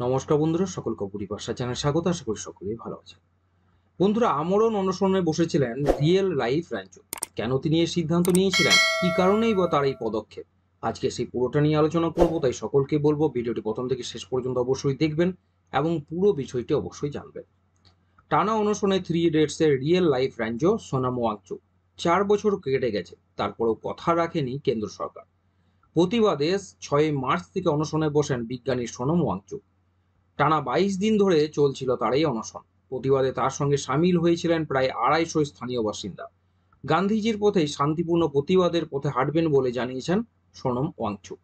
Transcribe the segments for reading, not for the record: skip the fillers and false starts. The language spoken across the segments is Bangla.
নমস্কার বন্ধুরা, সকলকে পরিভাষা চ্যানেল স্বাগত। আশা করি সকলেই ভালো আছে। বন্ধুরা, আমরণ অনশনে বসেছিলেন রিয়েল লাইফ র্যাঞ্চো। কেন তিনি এই সিদ্ধান্ত নিয়েছিলেন, কি কারণেই বা তার এই পদক্ষেপ, আজকে সেই পুরোটা নিয়ে আলোচনা করব। তাই সকলকে বলবো ভিডিওটি প্রথম থেকে শেষ পর্যন্ত অবশ্যই দেখবেন এবং পুরো বিষয়টি অবশ্যই জানবেন। টানা অনশনে 3 ইডিয়টস এর রিয়েল লাইফ র্যাঞ্চো সোনাম ওয়াংচুক 4 বছর কেটে গেছে, তারপরেও কথা রাখেনি কেন্দ্র সরকার। প্রতিবাদে 6 মার্চ থেকে অনশনে বসেন বিজ্ঞানী সোনম ওয়াংচুক। টানা 22 দিন ধরে চলছিল তার এই অনশন। প্রতিবাদে তার সঙ্গে সামিল হয়েছিলেন প্রায় 250 স্থানীয় বাসিন্দা। গান্ধীজির পথেই শান্তিপূর্ণ প্রতিবাদের পথে হাঁটবেন বলে জানিয়েছেন সোনম ওয়াংচুক।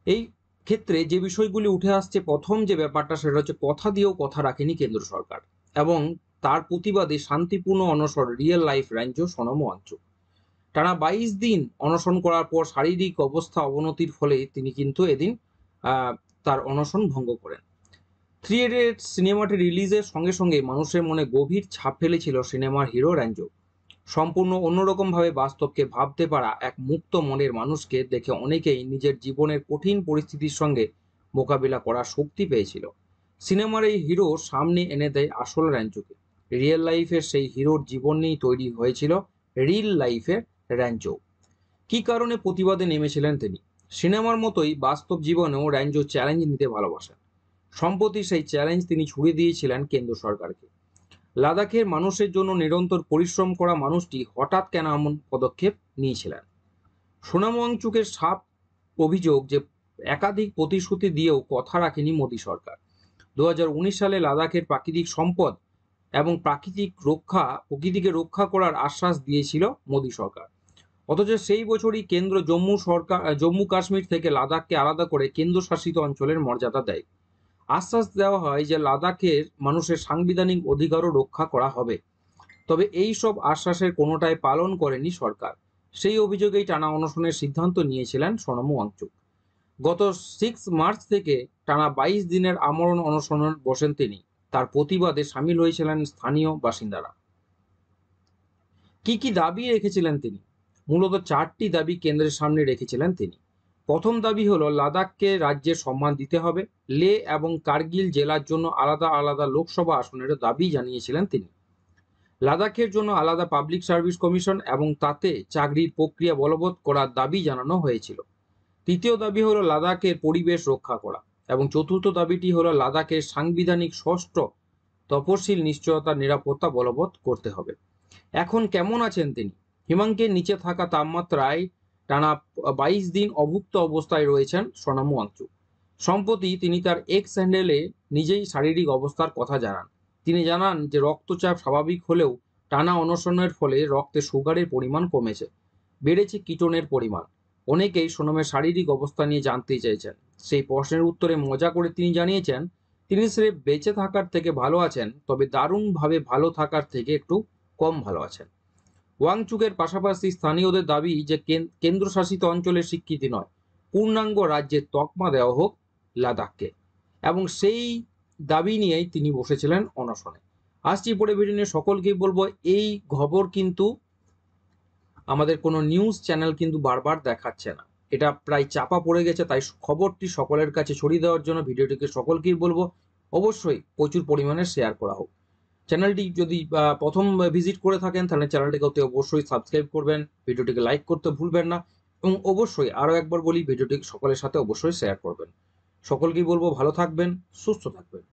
এই ক্ষেত্রে যে বিষয়গুলি উঠে আসছে, প্রথম যে ব্যাপারটা সেটা হচ্ছে কথা দিয়েও কথা রাখেনি কেন্দ্র সরকার, এবং তার প্রতিবাদে শান্তিপূর্ণ অনশন রিয়েল লাইফ র্যাঞ্চো সোনম ওয়াংচুক। টানা 22 দিন অনশন করার পর শারীরিক অবস্থা অবনতির ফলে তিনি কিন্তু এদিন তার অনশন ভঙ্গ করেন। 3 ইডিয়টস সিনেমাটি রিলিজের সঙ্গে সঙ্গে মানুষের মনে গভীর ছাপ ফেলেছিল সিনেমার হিরো র্যাঞ্জো। সম্পূর্ণ অন্যরকমভাবে বাস্তবকে ভাবতে পারা এক মুক্ত মনের মানুষকে দেখে অনেকেই নিজের জীবনের কঠিন পরিস্থিতির সঙ্গে মোকাবিলা করার শক্তি পেয়েছিল। সিনেমার এই হিরো সামনে এনে দেয় আসল র্যাঞ্চোকে। রিয়েল লাইফের সেই হিরোর জীবন নিয়েই তৈরি হয়েছিল রিল লাইফের র্যাঞ্চো। কি কারণে প্রতিবাদে নেমেছিলেন তিনি? সিনেমার মতোই বাস্তব জীবনেও র্যাঞ্চো চ্যালেঞ্জ নিতে ভালোবাসেন। সম্প্রতি সেই চ্যালেঞ্জ তিনি ছুড়ে দিয়েছিলেন কেন্দ্র সরকারকে। লাদাখের মানুষের জন্য নিরন্তর পরিশ্রম করা মানুষটি হঠাৎ কেন এমন পদক্ষেপ নিয়েছিলেন? সোনাম ওয়াংচুকের সাফ অভিযোগ যে একাধিক প্রতিশ্রুতি দিয়েও কথা রাখেনি মোদী সরকার। 2019 সালে লাদাখের প্রাকৃতিক সম্পদ এবং প্রকৃতিকে রক্ষা করার আশ্বাস দিয়েছিল মোদী সরকার। অথচ সেই বছরই কেন্দ্র জম্মু কাশ্মীর থেকে লাদাখকে আলাদা করে কেন্দ্রশাসিত অঞ্চলের মর্যাদা দেয়। আশ্বাস দেওয়া হয় যে লাদাখের মানুষের সাংবিধানিক অধিকারও রক্ষা করা হবে। তবে এই সব আশ্বাসের কোনোটাই পালন করেনি সরকার। সেই অভিযোগেই টানা অনশনের সিদ্ধান্ত নিয়েছিলেন সোনম ওয়াংচুক। গত 6 মার্চ থেকে টানা 22 দিনের আমরণ অনশনে বসেন তিনি। তার প্রতিবাদে সামিল হয়েছিলেন স্থানীয় বাসিন্দারা। কি কি দাবি রেখেছিলেন তিনি? মূলত 4টি দাবি কেন্দ্রের সামনে রেখেছিলেন তিনি। প্রথম দাবি হলো লাদাখকে রাজ্যের সম্মান দিতে হবে। লে এবং কার্গিল জেলার জন্য আলাদা আলাদা লোকসভা আসনের দাবি জানিয়েছিলেন তিনি। লাদাখের জন্য আলাদা পাবলিক সার্ভিস কমিশন এবং তাতে চাকরির প্রক্রিয়া বলবৎ করার দাবি জানানো হয়েছিল। তৃতীয় দাবি হলো লাদাখের পরিবেশ রক্ষা করা, এবং চতুর্থ দাবিটি হলো লাদাখের সাংবিধানিক ষষ্ঠ তফসিল নিশ্চয়তার নিরাপত্তা বলবৎ করতে হবে। এখন কেমন আছেন তিনি? হিমাঙ্কের নিচে থাকা তাপমাত্রায় টানা 22 দিন অভুক্ত অবস্থায় রয়েছেন সোনম ওয়াংচুক। সম্প্রতি তিনি তার এক্স হ্যান্ডেলে নিজেই শারীরিক অবস্থার কথা জানান। তিনি জানান যে রক্তচাপ স্বাভাবিক হলেও টানা অনশনের ফলে রক্তে সুগারের পরিমাণ কমেছে, বেড়েছে কিটোনের পরিমাণ। অনেকেই সোনমের শারীরিক অবস্থা নিয়ে জানতে চেয়েছেন। সেই প্রশ্নের উত্তরে মজা করে তিনি জানিয়েছেন তিনি স্রেফ বেঁচে থাকার থেকে ভালো আছেন, তবে দারুণভাবে ভালো থাকার থেকে একটু কম ভালো আছেন। ওয়াংচুকের পাশাপাশি স্থানীয়দের দাবি যে কেন্দ্রশাসিত অঞ্চলের স্বীকৃতি নয়, পূর্ণাঙ্গ রাজ্যের তকমা দেওয়া হোক লাদাখকে, এবং সেই দাবি নিয়েই তিনি বসেছিলেন অনশনে। আসছি পরে ভিডিও নিয়ে। সকলকেই বলবো এই খবর কিন্তু আমাদের কোনো নিউজ চ্যানেল কিন্তু বারবার দেখাচ্ছে না, এটা প্রায় চাপা পড়ে গেছে। তাই খবরটি সকলের কাছে ছড়িয়ে দেওয়ার জন্য ভিডিওটিকে সকলকেই বলবো অবশ্যই প্রচুর পরিমাণে শেয়ার করা হোক। চ্যানেলটি যদি প্রথম ভিজিট করে থাকেন তাহলে চ্যানেলটিকে অবশ্যই সাবস্ক্রাইব করবেন, ভিডিওটিকে লাইক করতে ভুলবেন না, এবং অবশ্যই আরও একবার বলি ভিডিওটি সকলের সাথে অবশ্যই শেয়ার করবেন। সকলকেই বলবো ভালো থাকবেন, সুস্থ থাকবেন।